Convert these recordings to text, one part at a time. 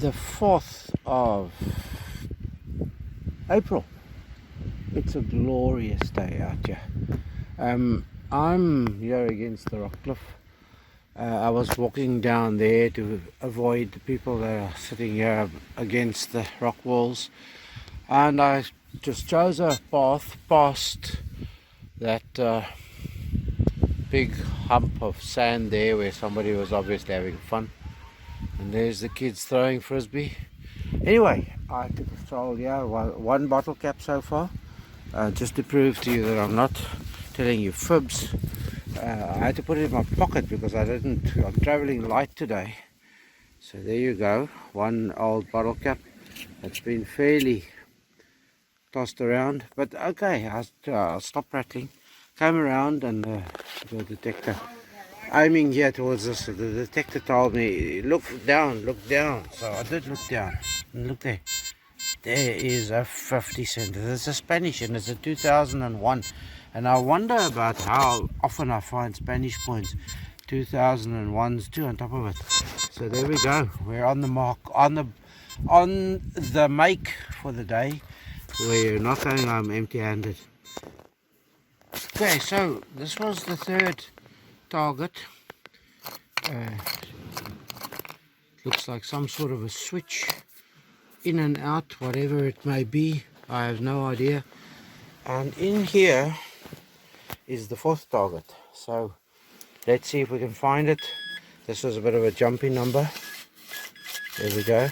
the 4th of April. It's a glorious day out here. I'm here against the rock cliff. I was walking down there to avoid the people that are sitting here against the rock walls, and I just chose a path past that big hump of sand there where somebody was obviously having fun, and there's the kids throwing frisbee. Anyway, I took a stroll here, one bottle cap so far, just to prove to you that I'm not telling you fibs. I had to put it in my pocket because I'm traveling light today. So there you go, one old bottle cap that's been fairly tossed around, but okay, I'll stop rattling. Came around and the detector aiming here towards us. The detector told me, look down, so I did look down, and look there. There is a 50 cent. It's a Spanish and it's a 2001. And I wonder about how often I find Spanish coins, 2001s too on top of it. So there we go. We're on the mark, on the make for the day. We're not going home empty-handed. Okay, so this was the third target. Looks like some sort of a switch in and out, whatever it may be. I have no idea. And in here is the fourth target. So let's see if we can find it. This was a bit of a jumpy number. There we go.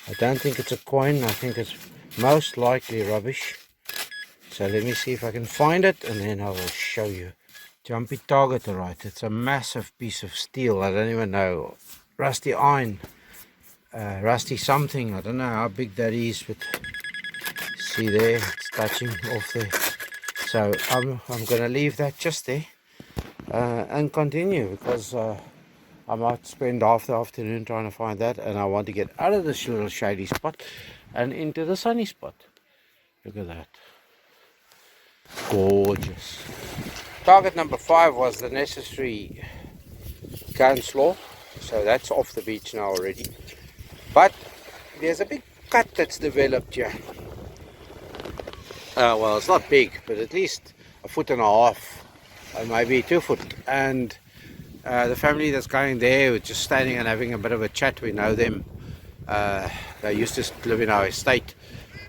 I don't think it's a coin. I think it's most likely rubbish. So let me see if I can find it, and then I will show you. Jumpy target, alright. It's a massive piece of steel. I don't even know. Rusty iron. Rusty something. I don't know how big that is, but see there, it's touching off there. So I'm going to leave that just there and continue, because I might spend half the afternoon trying to find that, and I want to get out of this little shady spot and into the sunny spot. Look at that. Gorgeous. Target number 5 was the necessary counselor, so that's off the beach now already. But there's a big cut that's developed here. Well, it's not big, but at least 1.5 feet, maybe 2 foot. And the family that's going there was just standing and having a bit of a chat. We know them. They used to live in our estate,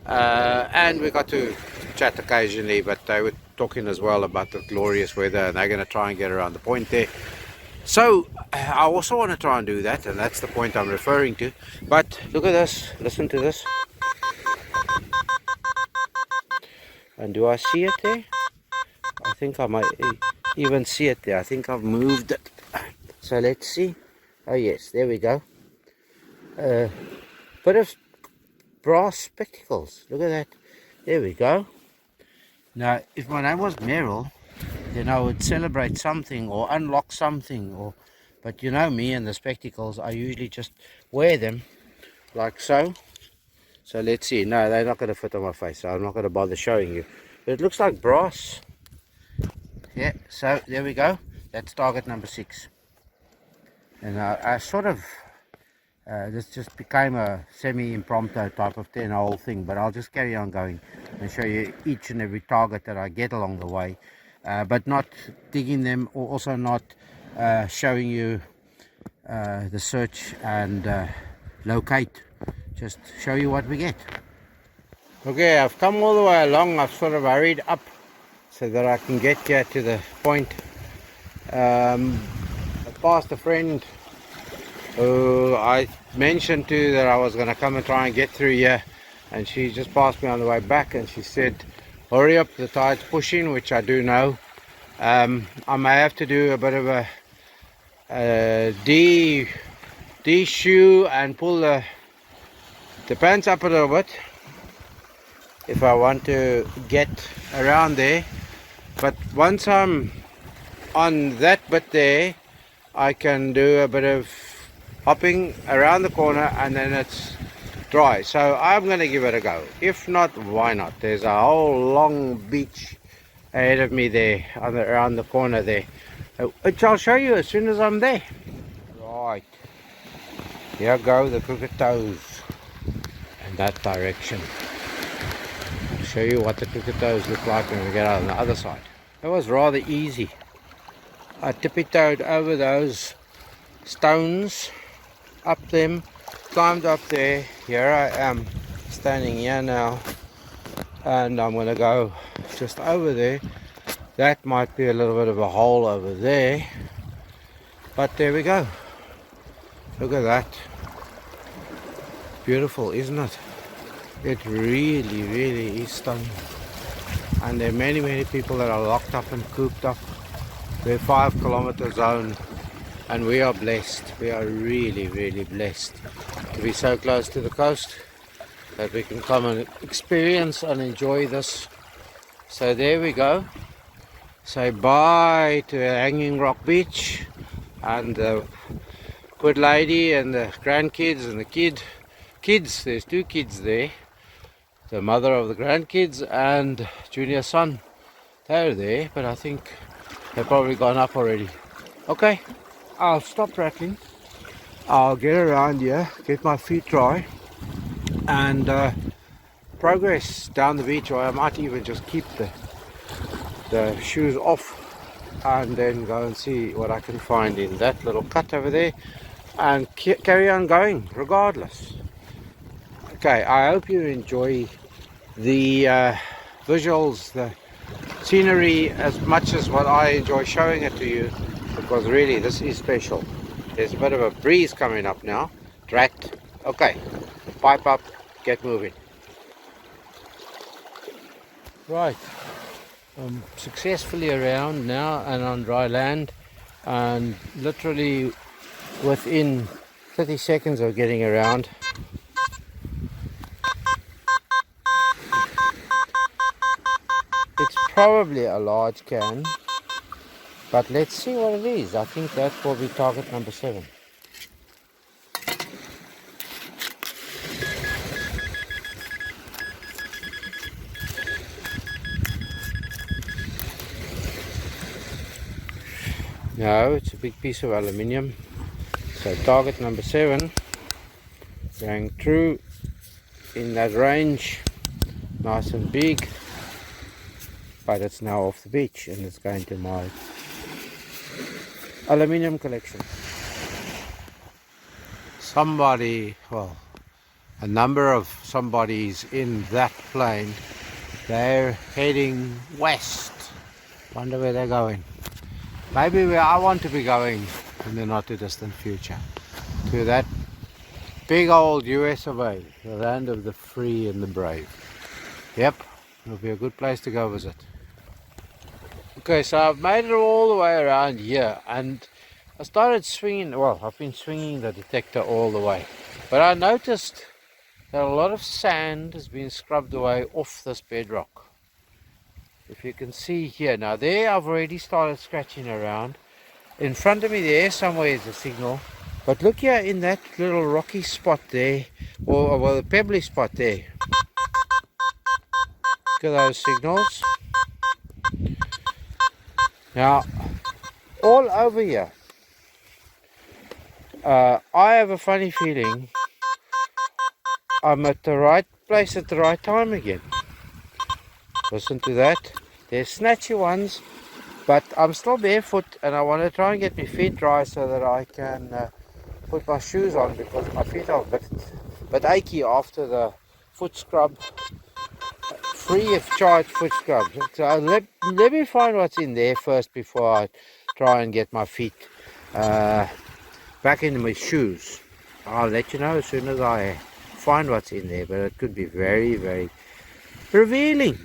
and we got to chat occasionally, but they were talking as well about the glorious weather, and they're going to try and get around the point there. So I also want to try and do that, and that's the point I'm referring to. But look at this, listen to this. And do I see it there? I think I might even see it there. I think I've moved it. So let's see. Oh yes, there we go. Bit of brass spectacles. Look at that. There we go. Now, if my name was Meryl, then I would celebrate something or unlock something. But you know me and the spectacles, I usually just wear them like so. So let's see. No, they're not going to fit on my face, so I'm not going to bother showing you. But it looks like brass. Yeah, so there we go. That's target number 6. And I sort of, this just became a semi-impromptu type of 10-hole thing, but I'll just carry on going and show you each and every target that I get along the way. But not digging them, or also not showing you the search and locate. Just show you what we get. Okay, I've come all the way along. I've sort of hurried up so that I can get here to the point. I passed a friend who I mentioned to that I was going to come and try and get through here, and she just passed me on the way back, and she said, hurry up, the tide's pushing, which I do know. I may have to do a bit of a de-shoe and pull the pants up a little bit if I want to get around there. But once I'm on that bit there, I can do a bit of hopping around the corner, and then it's dry. So I'm going to give it a go. If not, why not? There's a whole long beach ahead of me there, around the corner there, which I'll show you as soon as I'm there. Right. Here go the crooked toes in that direction. I'll show you what the crooked toes look like when we get out on the other side. It was rather easy. I tippy-toed over those stones, up them, climbed up there. Here I am standing here now, and I'm going to go just over there. That might be a little bit of a hole over there, but there we go. Look at that. Beautiful, isn't it? It really, really is stunning. And there are many, many people that are locked up and cooped up. We're 5 kilometer zone, and we are blessed. We are really, really blessed to be so close to the coast that we can come and experience and enjoy this. So there we go. Say bye to Hanging Rock Beach and the good lady and the grandkids and the kids. There's 2 kids there. The mother of the grandkids and junior son. They're there, but I think they've probably gone up already. Okay, I'll stop rattling. I'll get around here, get my feet dry, and progress down the beach, or I might even just keep the shoes off and then go and see what I can find in that little cut over there and carry on going regardless. Okay, I hope you enjoy the visuals, the scenery as much as what I enjoy showing it to you, because really this is special. There's a bit of a breeze coming up now. Drat. Okay, pipe up, get moving. Right, I'm successfully around now and on dry land, and literally within 30 seconds of getting around, it's probably a large can, but let's see what it is. I think that will be target number 7. No, it's a big piece of aluminium. So target number 7, going through in that range, nice and big, but it's now off the beach and it's going to my aluminium collection. Somebody, well, a number of somebodies in that plane, they're heading west. Wonder where they're going. Maybe where I want to be going in the not too distant future, to that big old US of A, the land of the free and the brave. Yep, it'll be a good place to go visit. Okay, so I've made it all the way around here, and I started swinging, well, I've been swinging the detector all the way, but I noticed that a lot of sand has been scrubbed away off this bedrock. If you can see here, now there I've already started scratching around. In front of me there somewhere is a signal, but look here in that little rocky spot there, or well, the pebbly spot there. Look at those signals. Now, all over here, I have a funny feeling I'm at the right place at the right time again. Listen to that. There's snatchy ones, but I'm still barefoot and I want to try and get my feet dry so that I can put my shoes on, because my feet are a bit achy after the foot scrub. Free of charge foot scrub. So let me find what's in there first before I try and get my feet back into my shoes. I'll let you know as soon as I find what's in there, but it could be very, very revealing.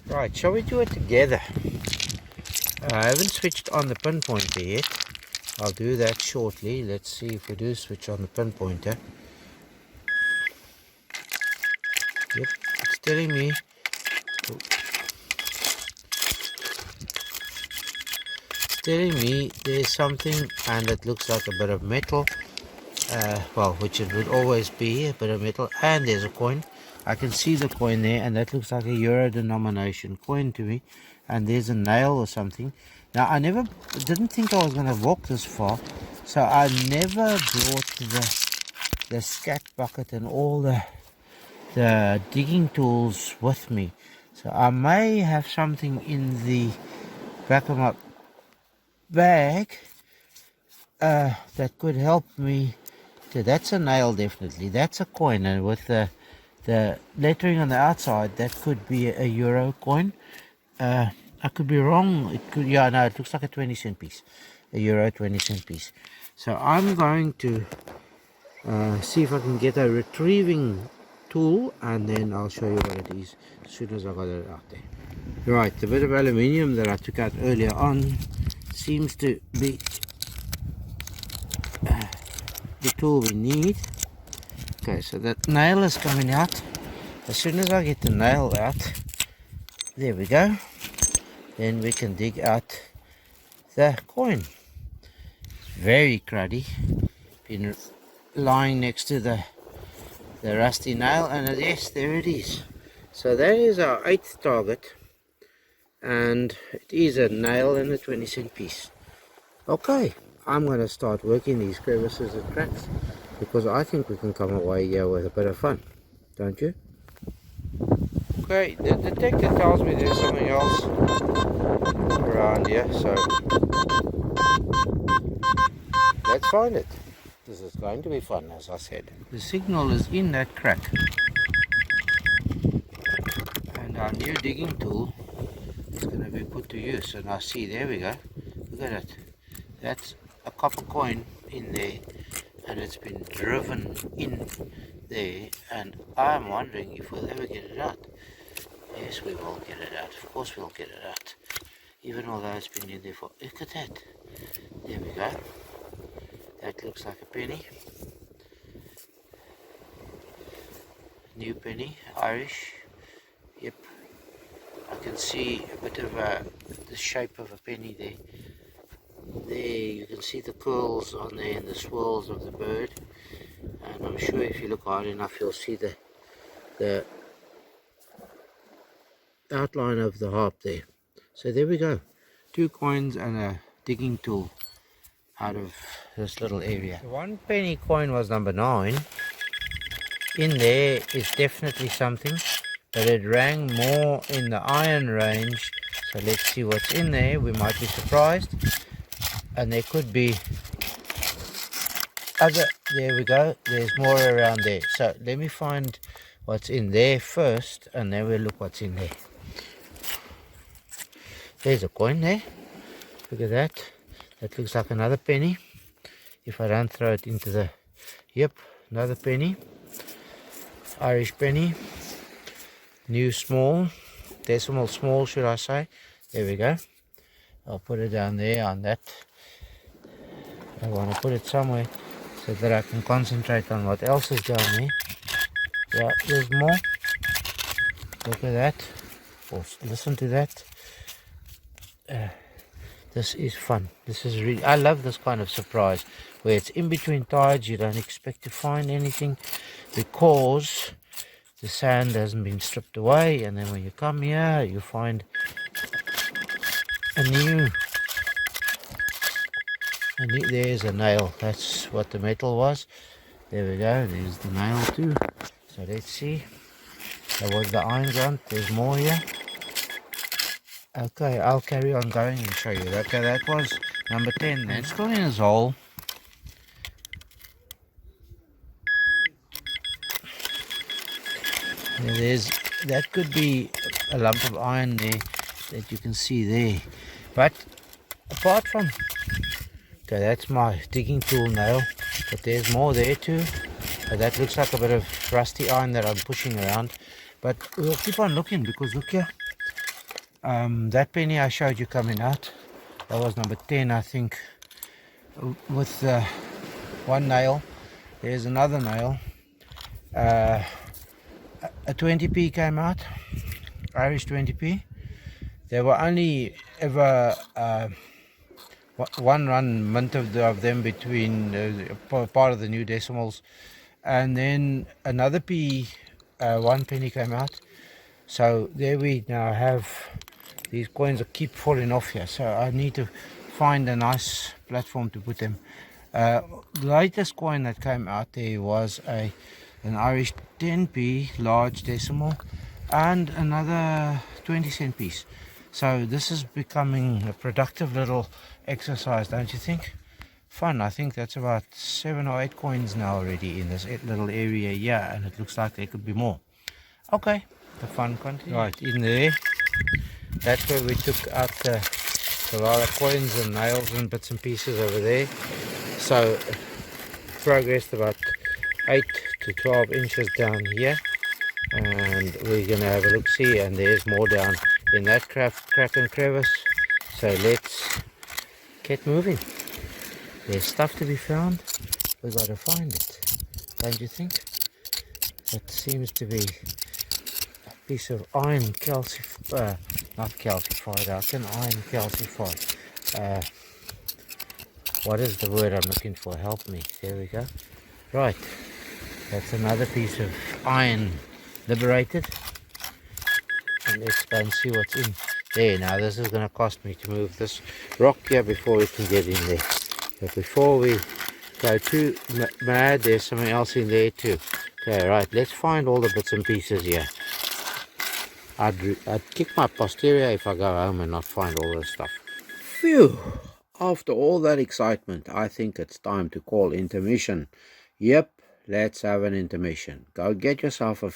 Right, shall we do it together? I haven't switched on the pinpointer yet. I'll do that shortly. Let's see if we do switch on the pinpointer. Yep, it's telling me. It's telling me there's something, and it looks like a bit of metal. Well, which it would always be, a bit of metal, and there's a coin. I can see the coin there, and that looks like a euro denomination coin to me. And there's a nail or something. Now, I didn't think I was going to walk this far, so I never brought the the scat bucket and all the digging tools with me. So I may have something in the back of my bag that could help me. That's a nail, definitely. That's a coin, and with the lettering on the outside, that could be a euro coin. I could be wrong. It could, yeah, no, it looks like a 20-cent piece, a euro 20-cent piece. So I'm going to see if I can get a retrieving tool, and then I'll show you what it is as soon as I got it out there. Right, the bit of aluminium that I took out earlier on seems to be the tool we need. Okay, so that nail is coming out. As soon as I get the nail out, there we go, then we can dig out the coin. It's very cruddy, been lying next to the rusty nail, and yes, there it is. So that is our 8th target, and it is a nail and a 20-cent piece. Okay, I'm going to start working these crevices and cracks, because I think we can come away here with a bit of fun, don't you? Okay, the detector tells me there's something else around here, so let's find it. This is going to be fun, as I said. The signal is in that crack, and our new digging tool is going to be put to use. And I see, there we go, look at it. That's a copper coin in there, and it's been driven in there, and I'm wondering if we'll ever get it out. Yes, we will get it out. Of course we'll get it out, even although it's been in there for, look at that, there we go. That looks like a penny, new penny, Irish. Yep, I can see a bit of the shape of a penny there. There you can see the curls on there and the swirls of the bird, and I'm sure if you look hard enough you'll see the outline of the harp there. So there we go, 2 coins and a digging tool out of this little area. The 1 penny coin was number 9. In there is definitely something, but it rang more in the iron range. So let's see what's in there. We might be surprised, and there could be other, there we go, there's more around there. So let me find what's in there first, and then we'll look what's in there. There's a coin there, look at that. That looks like another penny, if I don't throw it into the, yep, another penny, Irish penny, new small, decimal small should I say. There we go. I'll put it down there on that. I want to put it somewhere so that I can concentrate on what else is down there. Yeah, there's more. Look at that. Oh, listen to that. This is fun. This is really, I love this kind of surprise where it's in between tides. You don't expect to find anything because the sand hasn't been stripped away, and then when you come here you find a new, there's a nail. That's what the metal was. There we go, there's the nail too. So let's see, that was the iron grunt. There's more here. Okay, I'll carry on going and show you. Okay, that was number 10. It's still in his hole. There's, that could be a lump of iron there that you can see there. But apart from, okay, that's my digging tool nail, but there's more there too. That looks like a bit of rusty iron that I'm pushing around, but we'll keep on looking, because look here. That penny I showed you coming out, that was number 10, I think, with 1 nail. There's another nail. A 20p came out, Irish 20p. There were only ever 1 run mint of them between part of the new decimals, and then another p, 1 penny came out. So there we now have, these coins keep falling off here, so I need to find a nice platform to put them. The latest coin that came out there was an Irish 10p large decimal and another 20-cent piece. So this is becoming a productive little exercise, don't you think? Fun. I think that's about 7 or 8 coins now already in this little area here, and it looks like there could be more. Okay, the fun continues. Right, in there, that's where we took out the lot of coins and nails and bits and pieces over there. So progressed about 8 to 12 inches down here, and we're gonna have a look see, and there's more down in that crack and crevice. So let's get moving. There's stuff to be found. We gotta find it, don't you think? It seems to be a piece of iron not calcified. How can iron calcify? What is the word I'm looking for? Help me. There we go. Right, that's another piece of iron liberated. And let's go and see what's in there. Now this is going to cost me to move this rock here before we can get in there. But before we go too mad, there's something else in there too. Okay, right, let's find all the bits and pieces here. I'd kick my posterior if I go home and not find all this stuff. Phew! After all that excitement, I think it's time to call intermission. Yep, let's have an intermission. Go get yourself a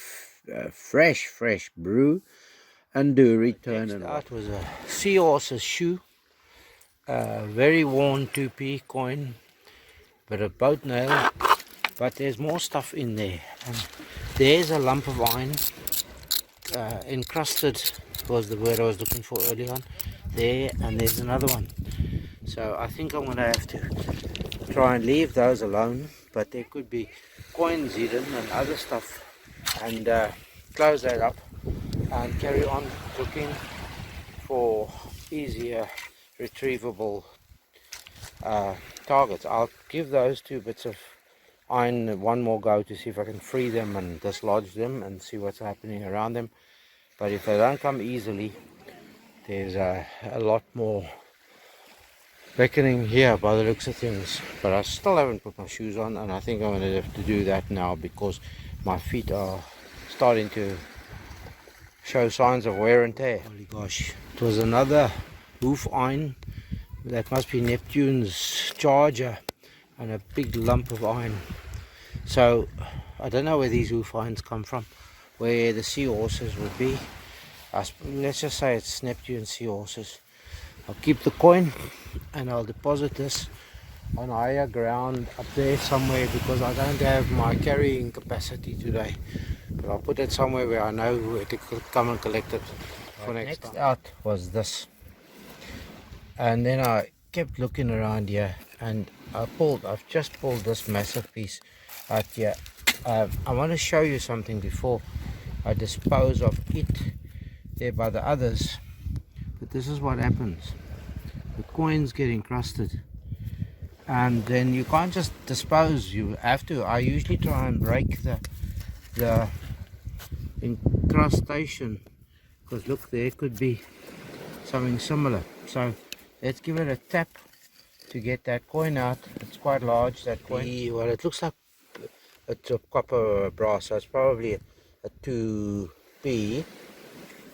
fresh brew and do return. Next out was a seahorse's shoe, a very worn 2p coin, but a boat nail. But there's more stuff in there. There's a lump of iron, encrusted was the word I was looking for early on. There, and there's another one. So I think I'm going to have to try and leave those alone, but there could be coins hidden and other stuff, and close that up and carry on looking for easier retrievable targets. I'll give those 2 bits of iron one more go to see if I can free them and dislodge them and see what's happening around them. But if they don't come easily, there's a lot more beckoning here by the looks of things. But I still haven't put my shoes on, and I think I'm going to have to do that now because my feet are starting to show signs of wear and tear. Holy gosh, it was another hoof iron. That must be Neptune's charger, and a big lump of iron. So I don't know where these hoof irons come from, where the seahorses would be. Let's just say it's Neptune seahorses. I'll keep the coin and I'll deposit this on higher ground up there somewhere, because I don't have my carrying capacity today. But I'll put it somewhere where I know where to come and collect it for next time. Out was this, and then I kept looking around here, and I've just pulled this massive piece out here. I want to show you something before I dispose of it there by the others. But this is what happens. The coins get encrusted, and then you can't just dispose, you have to. I usually try and break the incrustation, because look, there could be something similar. So let's give it a tap to get that coin out. It's quite large, that coin. Well, it looks like it's a copper or a brass, so it's probably a 2p,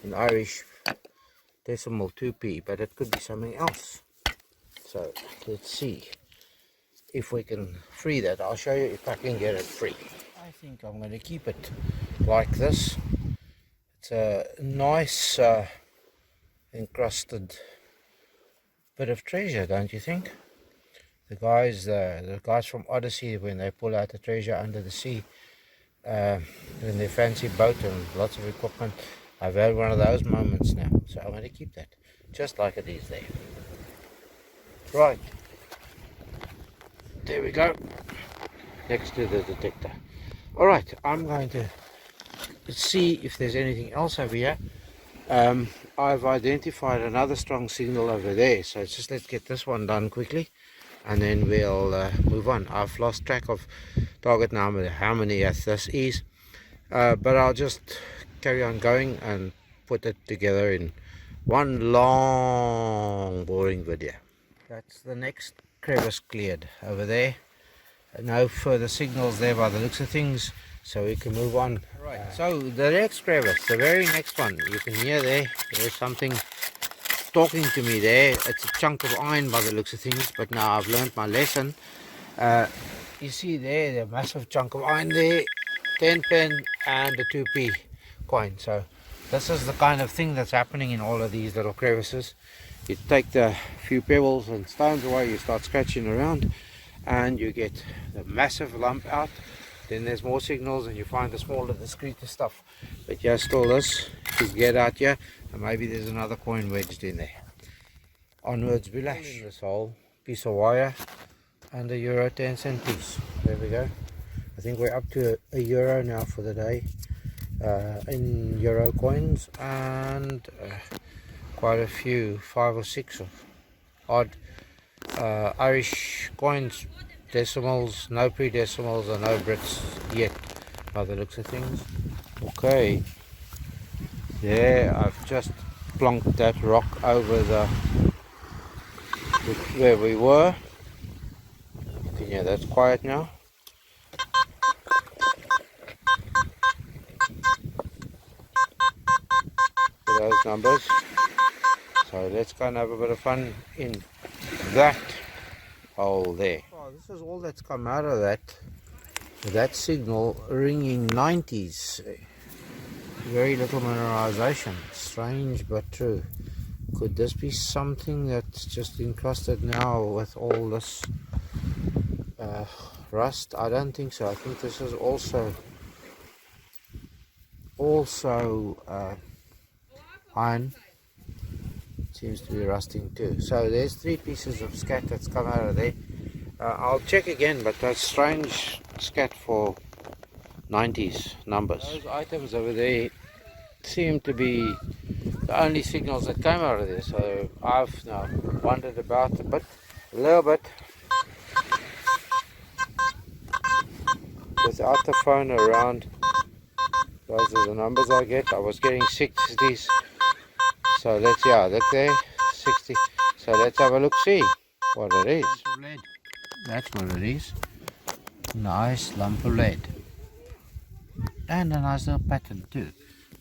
an Irish decimal 2p, but it could be something else. So let's see if we can free that. I'll show you if I can get it free. I think I'm going to keep it like this. It's a nice encrusted bit of treasure, don't you think? The guys from Odyssey, when they pull out the treasure under the sea in their fancy boat and lots of equipment, I've had one of those moments now. So I'm going to keep that just like it is there. Right, there we go, next to the detector. Alright, I'm going to see if there's anything else over here. I've identified another strong signal over there, so just let's get this one done quickly and then we'll move on. I've lost track of target number, how many this is, but I'll just carry on going and put it together in one long boring video. That's the next crevice cleared over there. no further signals there by the looks of things, so we can move on. Right. So the next crevice, the very next one, you can hear there's something talking to me there. It's a chunk of iron by the looks of things, but now I've learned my lesson. You see there, the massive chunk of iron there, 10 pen and a 2p coin. So this is the kind of thing that's happening in all of these little crevices. You take the few pebbles and stones away, you start scratching around, and you get the massive lump out. Then there's more signals and you find the smaller, discreter stuff. But yeah, still this, you get out here, and maybe there's another coin wedged in there. Onwards we lash. This whole piece of wire and a euro 10 cent piece. There we go. I think we're up to a euro now for the day in euro coins, and quite a few, 5 or 6 of odd Irish coins. Decimals, no pre-decimals and no Brits yet by the looks of things. Okay, there I've just plonked that rock over where we were. Yeah, that's quiet now. Those numbers. So let's go and have a bit of fun in that hole there. Oh, this is all that's come out of that signal, ringing 90s. Very little mineralization. Strange but true. Could this be something that's just encrusted now with all this rust? I don't think so. I think this is also iron. Seems to be rusting too. So there's 3 pieces of scat that's come out of there. I'll check again, but that's strange scat for 90s numbers. Those items over there seem to be the only signals that came out of there. So I've now wondered about a little bit. Without the phone around, those are the numbers I get. I was getting 60s. So let's, yeah, look there, 60. So let's have a look, see what it is. That's what it is. Nice lump of lead. And a nice little pattern too.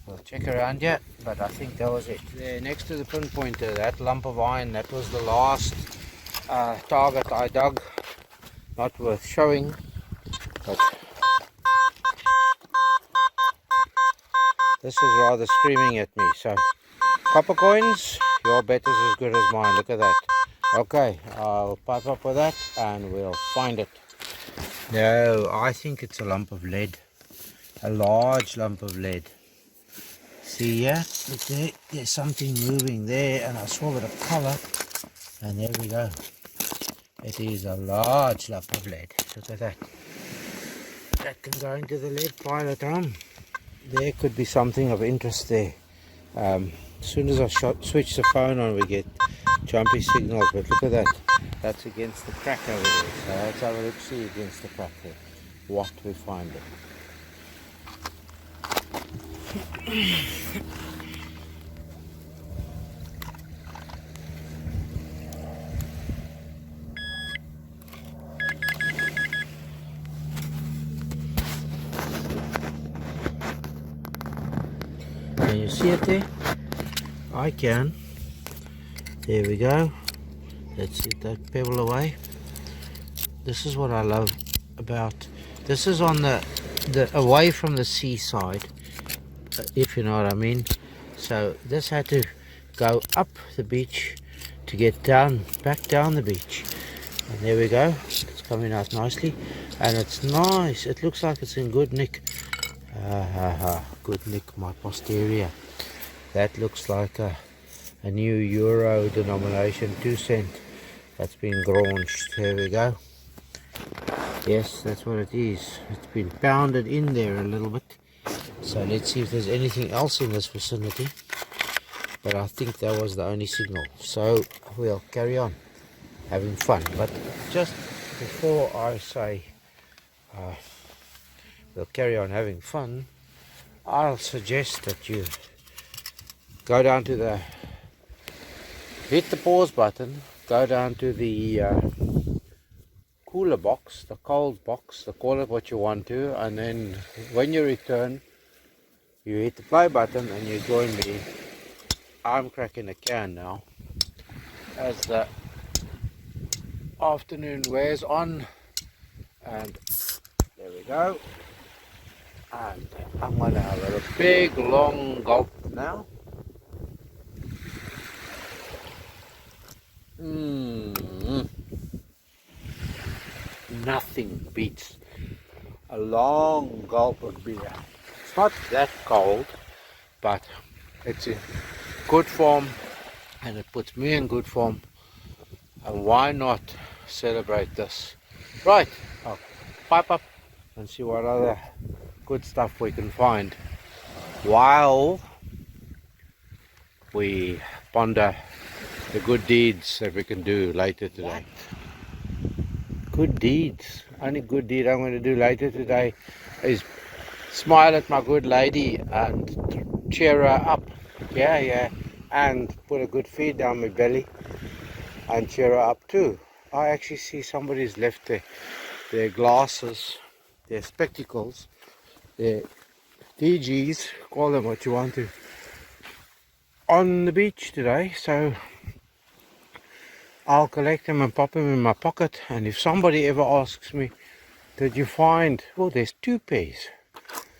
We'll check around here, but I think that was it. There next to the pinpointer, that lump of iron, that was the last target I dug. Not worth showing, but this is rather screaming at me. So copper coins, your bet is as good as mine. Look at that. Okay, I'll pipe up with that and we'll find it. No, I think it's a lump of lead. A large lump of lead. See here? Look there, there's something moving there, and I saw a bit of colour. And there we go. It is a large lump of lead. Look at that. That can go into the lead pile at home. There could be something of interest there. As soon as I switch the phone on, we get jumpy signals, but look at that. That's against the crack over there. So let's have a look, see against the crack there what we find there. Can you see it there? I can. There we go. Let's get that pebble away. This is what I love about. This is on the away from the seaside, if you know what I mean. So this had to go up the beach to get back down the beach. And there we go. It's coming out nicely, and it's nice. It looks like it's in good nick. Good nick, my posterior. That looks like a new euro denomination, 2 cent. That's been graunched. There we go. Yes, that's what it is. It's been pounded in there a little bit. So let's see if there's anything else in this vicinity. But I think that was the only signal. So we'll carry on having fun. But just before I say we'll carry on having fun, I'll suggest that you go down to hit the pause button, go down to the cooler box, the cold box, call it what you want to, and then when you return, you hit the play button and you join me. I'm cracking a can now as the afternoon wears on, and there we go. And I'm gonna have a big long gulp now. Nothing beats a long gulp of beer. It's not that cold, but it's in good form and it puts me in good form. And why not celebrate this? Right, I'll pipe up and see what other good stuff we can find while we ponder the good deeds that we can do later today. Good deeds. Only good deed I'm going to do later today is smile at my good lady and cheer her up. Yeah. And put a good feed down my belly and cheer her up too. I actually see somebody's left their glasses, their spectacles, their DGs, call them what you want to, on the beach today. So I'll collect them and pop them in my pocket, and if somebody ever asks me, did you find, well, there's 2 pairs,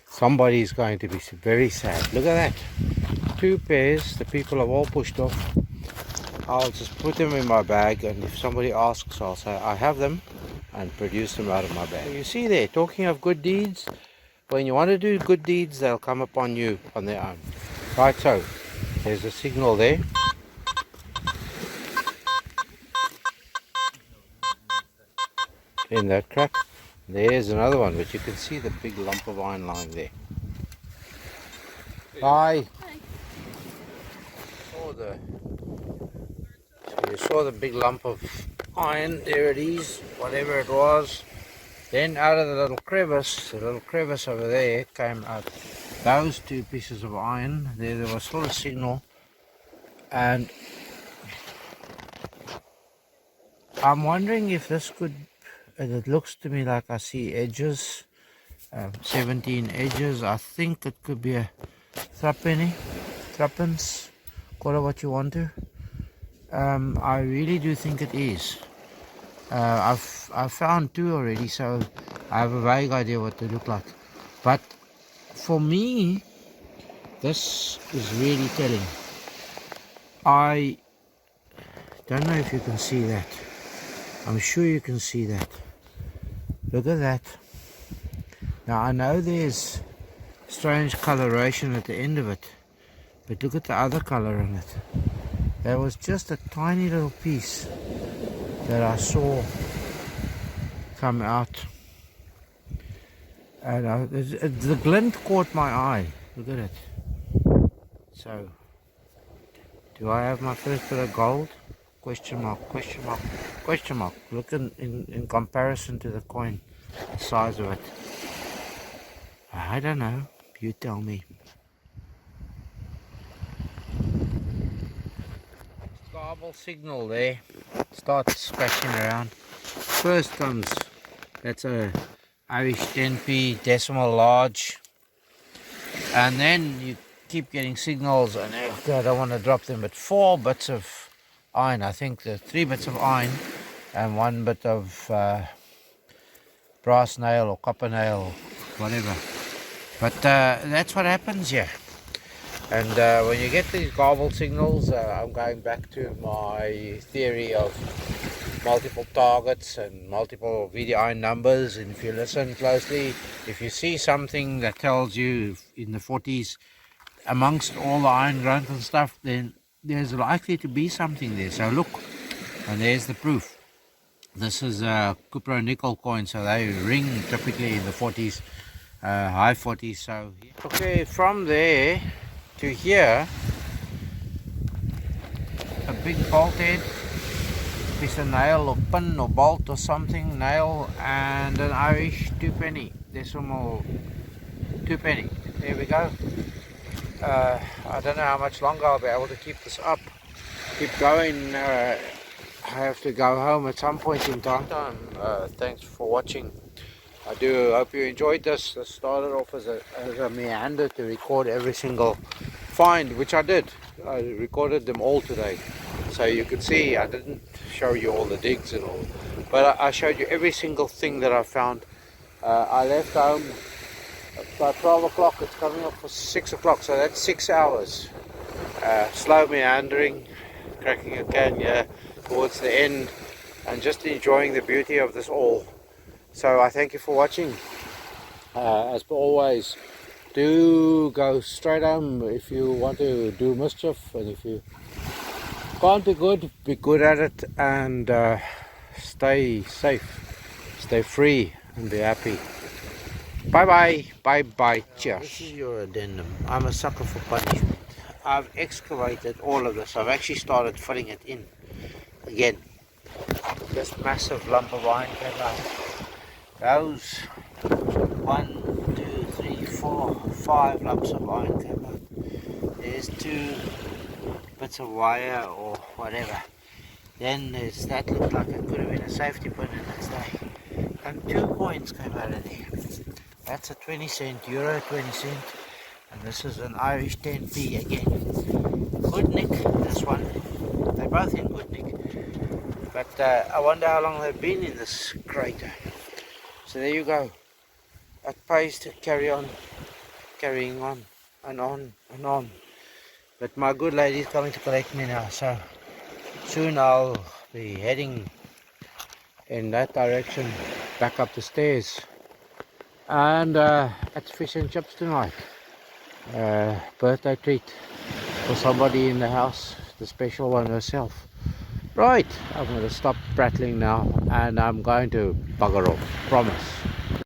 somebody's going to be very sad. Look at that, 2 pairs, the people have all pushed off. I'll just put them in my bag, and if somebody asks, I'll say I have them and produce them out of my bag. You see there, talking of good deeds, when you want to do good deeds, they'll come upon you on their own. Right, so there's a signal there. In that crack, there's another one, but you can see the big lump of iron lying there. Hi. You saw the big lump of iron, there it is, whatever it was. Then out of the little crevice over there came out those 2 pieces of iron. There was still a signal, and I'm wondering if this could, it looks to me like I see edges, 17 edges. I think it could be a threepence, call it what you want to. I really do think it is. I've found 2 already, so I have a vague idea what they look like. But for me, this is really telling. I don't know if you can see that. I'm sure you can see that. Look at that. Now I know there's strange coloration at the end of it, but look at the other color on it. There was just a tiny little piece that I saw come out, and the glint caught my eye. Look at it. So, do I have my first bit of gold? Question mark, question mark, question mark. Look in comparison to the coin, the size of it. I don't know. You tell me. Garble signal there. Start scratching around. First comes, that's a Irish 10p decimal large, and then you keep getting signals, and I don't want to drop them, but 4 bits of iron. I think the 3 bits of iron and 1 bit of brass nail or copper nail, whatever. But that's what happens here. And when you get these garbled signals, I'm going back to my theory of multiple targets and multiple VDI numbers. And if you listen closely, if you see something that tells you in the 40s amongst all the iron grunt and stuff, then there's likely to be something there. So look, and there's the proof. This is a cupro nickel coin, so they ring typically in the 40s, high 40s. So okay, from there to here, a big bolt head, piece of nail or pin or bolt or something, nail, and an Irish 2p decimal 2p. There we go. I don't know how much longer I'll be able to keep this up, keep going I have to go home at some point in time. Thanks for watching. I do hope you enjoyed this. This started off as a meander to record every single find, which I did. I recorded them all today. So you can see I didn't show you all the digs and all, but I showed you every single thing that I found. I left home about 12 o'clock. It's coming up for 6 o'clock, so that's 6 hours. Slow meandering, cracking a can here towards the end, and just enjoying the beauty of this all. So I thank you for watching. As always, do go straight home if you want to do mischief, and if you can't be good at it, and stay safe, stay free, and be happy. Bye bye, cheers. This is your addendum. I'm a sucker for punishment. I've excavated all of this. I've actually started filling it in again. This massive lump of iron came out. Those 1, 2, 3, 4, 5 lumps of iron came out. There's 2 bits of wire or whatever. Then there's that looked like it could have been a safety pin in its day. And 2 coins came out of there. That's a 20 cent, euro 20 cent. And this is an Irish 10p again. Good nick, this one. They're both in good nick. But I wonder how long they've been in this crater. So there you go. It pays to carry on, carrying on and on and on. But my good lady's coming to collect me now, so soon I'll be heading in that direction, back up the stairs. And it's fish and chips tonight. Birthday treat for somebody in the house, the special one herself. Right, I'm going to stop prattling now, and I'm going to bugger off, promise.